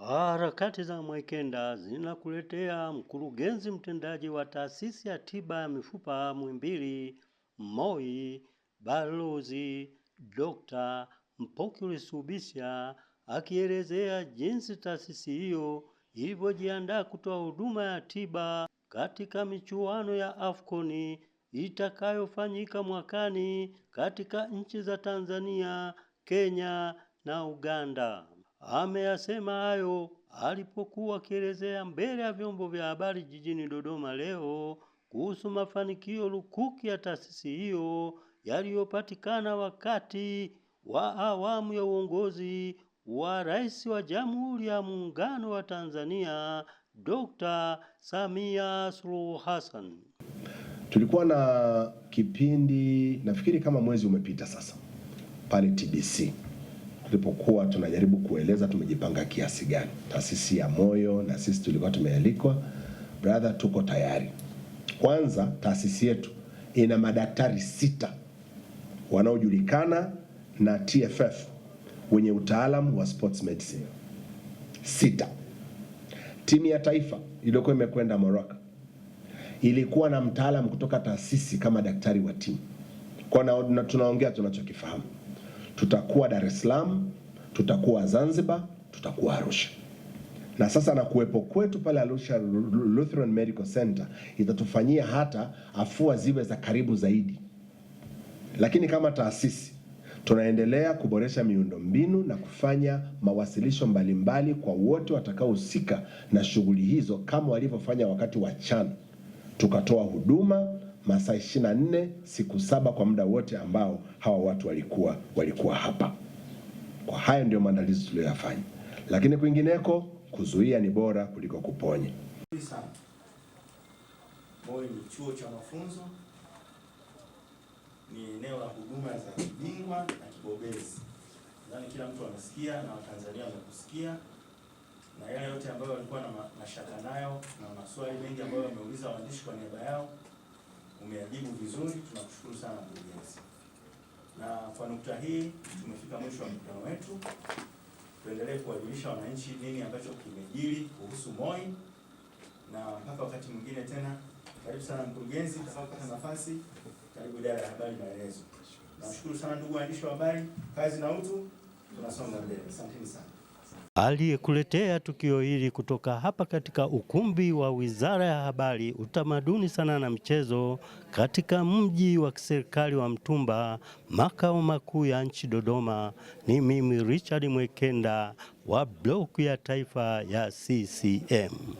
Harakati za Mwekenda zinakuletea mkurugenzi mtendaji wa taasisi ya tiba ya mifupa Muhimbili MOI, Balozi Dr. Mpoki Ubisha akielezea jinsi taasisi hiyo ilivyojiandaa kutoa huduma ya tiba katika michuano ya AFCON itakayofanyika mwakani katika nchi za Tanzania, Kenya na Uganda. Ameyasema hayo alipokuwa akielezea mbele ya vyombo vya habari jijini Dodoma leo kuhusu mafanikio lukuki ya taasisi hiyo yaliyopatikana wakati wa awamu ya uongozi wa Rais wa Jamhuri ya Muungano wa Tanzania Dr. Samia Suluhu Hassan. Tulikuwa na kipindi nafikiri kama mwezi umepita sasa pale TBC tulipokuwa tunajaribu kueleza tumejipanga kiasi gani. Taasisi ya moyo na sisi tulikuwa tumealikwa, brother, tuko tayari. Kwanza taasisi yetu ina madaktari 6 wanaojulikana na TFF wenye utaalamu wa sports medicine 6. Timu ya taifa iliyokuwa imekwenda Morocco ilikuwa na mtaalamu kutoka taasisi kama daktari wa timu. Kwa tunaongea tunachokifahamu. Tutakuwa Dar es Salaam, tutakuwa Zanzibar, tutakuwa Arusha. Na sasa na kuwepo kwetu pale Arusha Lutheran Medical Center itatufanyia hata afua ziwe za karibu zaidi. Lakini kama taasisi tunaendelea kuboresha miundombinu na kufanya mawasilisho mbalimbali kwa wote watakaohusika na shughuli hizo kama walivyofanya wakati wa CHAN. Tukatoa huduma masaa 24 siku 7 kwa muda wote ambao hawa watu walikuwa hapa. Kwa hayo ndio maandalizi tuliyoyafanya. Lakini kwingineko kuzuia ni bora kuliko kuponya. MOI ni chuo cha mafunzo, ni eneo la huduma za kibingwa na kibobezi. Nadhani kila mtu amesikia na Watanzania wamekusikia, na yale yote ambayo walikuwa na mashaka nayo na maswali mengi ambayo wameuliza waandishi kwa niaba yao umeajibu vizuri. Tunakushukuru sana mkurugenzi. Na kwa nukta hii tumefika mwisho wa mkutano wetu. Tuendelee kuwajulisha wananchi nini ambacho kimejiri kuhusu MOI, na mpaka wakati mwingine tena. Karibu sana mkurugenzi, tutakapopata nafasi. Karibu idara ya habari maelezo. Nashukuru sana ndugu waandishi wa habari, kazi na utu, tunasonga mbele. Asanteni sana. Aliyekuletea tukio hili kutoka hapa katika ukumbi wa Wizara ya Habari, Utamaduni, Sanaa na Michezo katika mji wa kiserikali wa Mtumba, makao makuu ya nchi Dodoma, ni mimi Richard Mwekenda wa bloku ya taifa ya CCM.